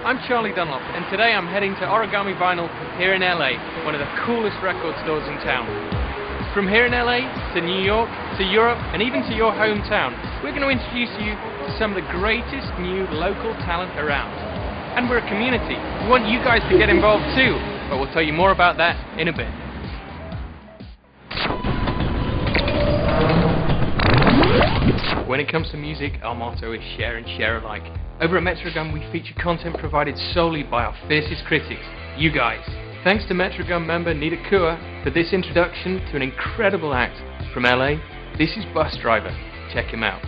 I'm Charlie Dunlop, and today I'm heading to Origami Vinyl here in LA, one of the coolest record stores in town. From here in LA, to New York, to Europe, and even to your hometown, we're going to introduce you to some of the greatest new local talent around. And we're a community. We want you guys to get involved too, but we'll tell you more about that in a bit. When it comes to music, our motto is share and share alike. Over at Metrogum, we feature content provided solely by our fiercest critics, you guys. Thanks to Metrogum member Nita Kua for this introduction to an incredible act from LA. This is Busdriver. Check him out.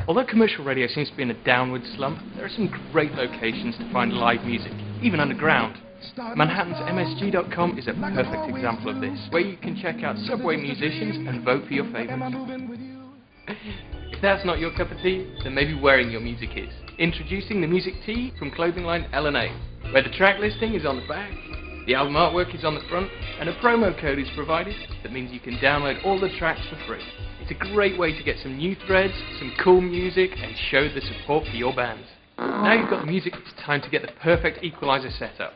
Although commercial radio seems to be in a downward slump, there are some great locations to find live music, even underground. Manhattan's MSG.com is a perfect example of this, where you can check out subway musicians and vote for your favourites. If that's not your cup of tea, then maybe wearing your music is. Introducing the Music Tee from clothing line L&A, where the track listing is on the back, the album artwork is on the front, and a promo code is provided that means you can download all the tracks for free. It's a great way to get some new threads, some cool music, and show the support for your bands. Now you've got the music, it's time to get the perfect equalizer setup.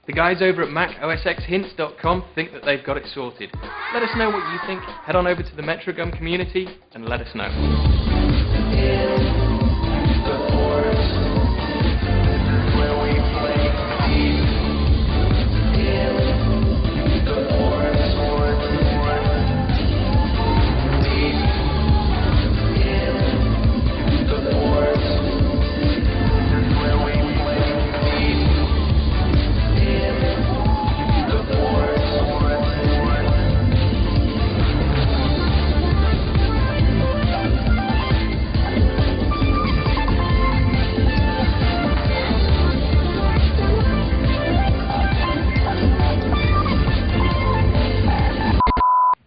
The guys over at MacOSXHints.com think that they've got it sorted. Let us know what you think. Head on over to the Metrogum community and let us know.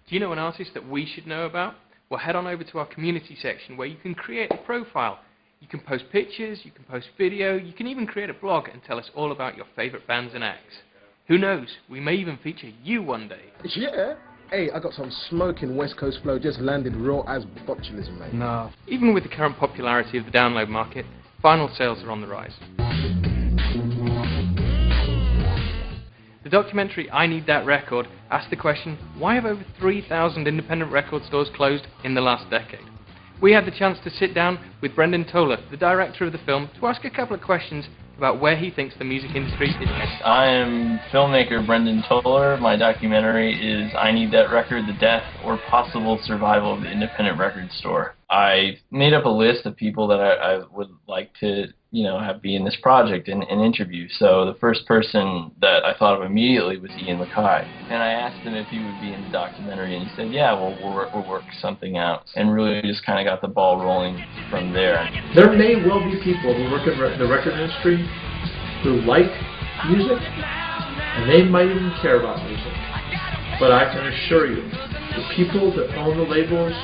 Do you know an artist that we should know about? Well, head on over to our community section where you can create a profile. You can post pictures, you can post video, you can even create a blog and tell us all about your favourite bands and acts. Who knows, we may even feature you one day. Yeah. Hey, I got some smoking West Coast flow, just landed raw as botulism, mate. No. Even with the current popularity of the download market, vinyl sales are on the rise. The documentary I Need That Record asked the question, why have over 3,000 independent record stores closed in the last decade? We had the chance to sit down with Brendan Toler, the director of the film, to ask a couple of questions about where he thinks the music industry is headed. I am filmmaker Brendan Toler. My documentary is I Need That Record, The Death or Possible Survival of the Independent Record Store. I made up a list of people that I would like to have be in this project and interview. So the first person that I thought of immediately was Ian MacKaye. And I asked him if he would be in the documentary, and he said, yeah, we'll work something out. And really just kind of got the ball rolling from there. There may well be people who work in the record industry who like music, and they might even care about music. But I can assure you, the people that own the labels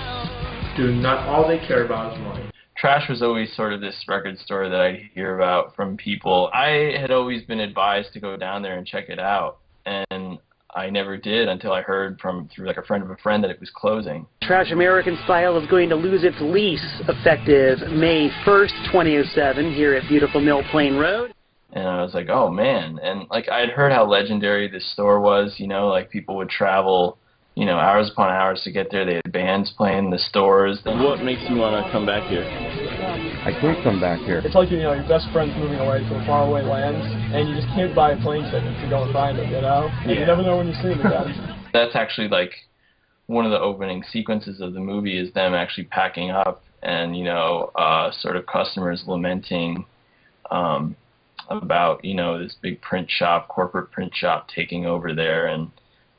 do not, all they care about is money. Trash was always sort of this record store that I'd hear about from people. I had always been advised to go down there and check it out, and I never did until I heard through like a friend of a friend that it was closing. Trash American Style is going to lose its lease effective May 1st, 2007 here at beautiful Mill Plain Road. And I was like, oh man. And like I had heard how legendary this store was, like people would travel hours upon hours to get there. They had bands playing in the stores. What makes you want to come back here? I can't come back here. It's like, your best friend's moving away to a faraway land, and you just can't buy a plane ticket to go and find them, And you never know when you see them again. That's actually like one of the opening sequences of the movie is them actually packing up and, sort of customers lamenting about, you know, this big print shop, corporate print shop taking over there. And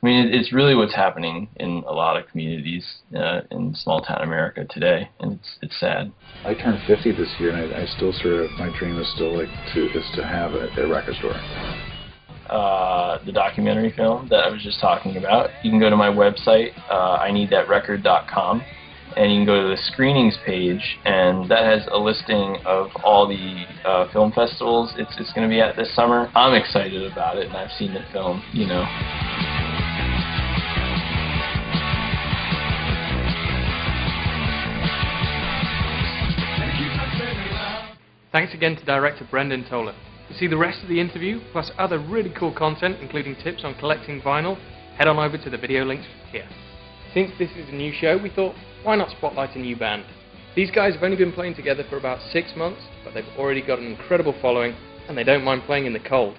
I mean, it's really what's happening in a lot of communities in small town America today, and it's sad. I turned 50 this year, and I still sort of, my dream is still like to have a record store. The documentary film that I was just talking about, you can go to my website, ineedthatrecord.com, and you can go to the screenings page, and that has a listing of all the film festivals it's going to be at this summer. I'm excited about it, and I've seen the film, you know. Thanks again to director Brendan Toller. To see the rest of the interview, plus other really cool content, including tips on collecting vinyl, head on over to the video links here. Since this is a new show, we thought, why not spotlight a new band? These guys have only been playing together for about 6 months, but they've already got an incredible following, and they don't mind playing in the cold.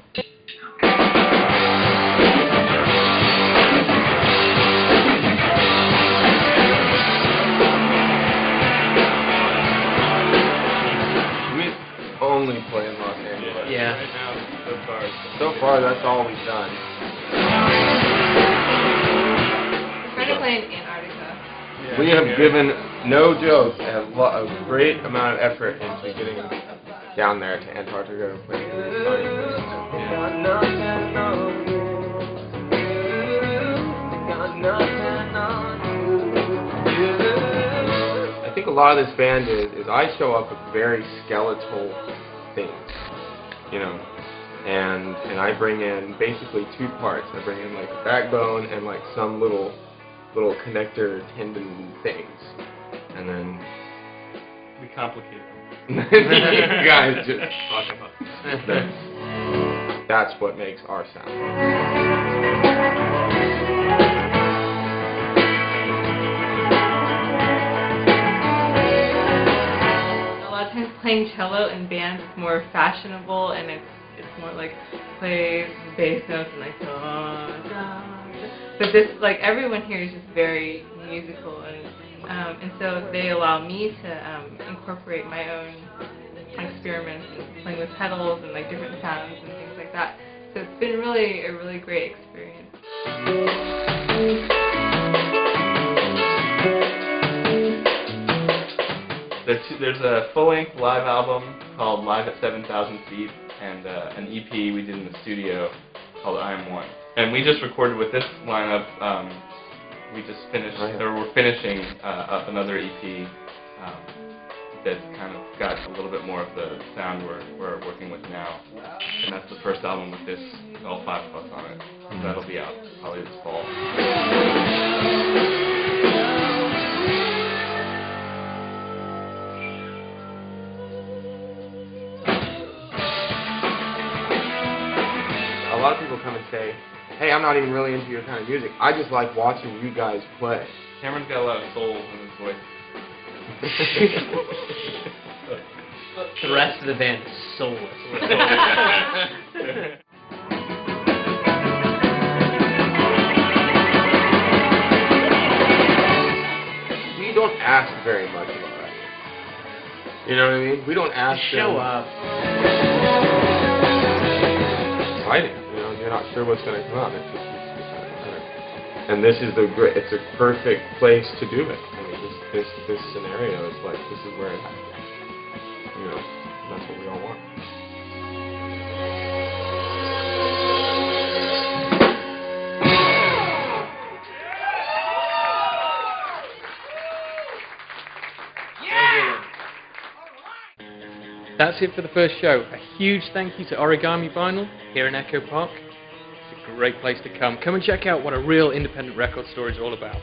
Only play in Los Angeles. Yeah. Right now, so far, that's all we've done. We're trying to play in Antarctica. Yeah, we have given, no joke, a great amount of effort into getting down there to Antarctica and playing in these sunny places. I think a lot of this band is I show up with very skeletal things, you know, and I bring in basically 2 parts. I bring in like a backbone and like some little connector tendon things, and then we complicate them. You guys just fuck them up. That's what makes our sound. Playing cello in bands is more fashionable, and it's more like play the bass notes and like da, da, da. But this, like, everyone here is just very musical, and so they allow me to incorporate my own experiments in playing with pedals and like different sounds and things like that. So it's been really a really great experience. There's a full-length live album called Live at 7,000 Feet, and an EP we did in the studio called I Am One. And we just recorded with this lineup. We just finished, or we're finishing up another EP that's kind of got a little bit more of the sound we're working with now. And that's the first album with this, all 5 of us on it. So that'll be out probably this fall. A lot of people come and say, hey, I'm not even really into your kind of music. I just like watching you guys play. Cameron's got a lot of soul in his voice. The rest of the band is soulless. We don't ask very much of our audience. You know what I mean? We don't ask them. Show up. Exciting. You know, you're not sure what's going to come out. It's just, and this is it's a perfect place to do it. I mean, this scenario is like, this is where it happens. You know, that's what we all want. That's it for the first show. A huge thank you to Origami Vinyl here in Echo Park. It's a great place to come. Come and check out what a real independent record store is all about.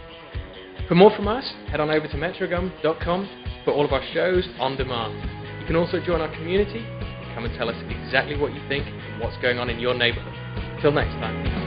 For more from us, head on over to Metrogum.com for all of our shows on demand. You can also join our community. Come and tell us exactly what you think and what's going on in your neighborhood. Till next time.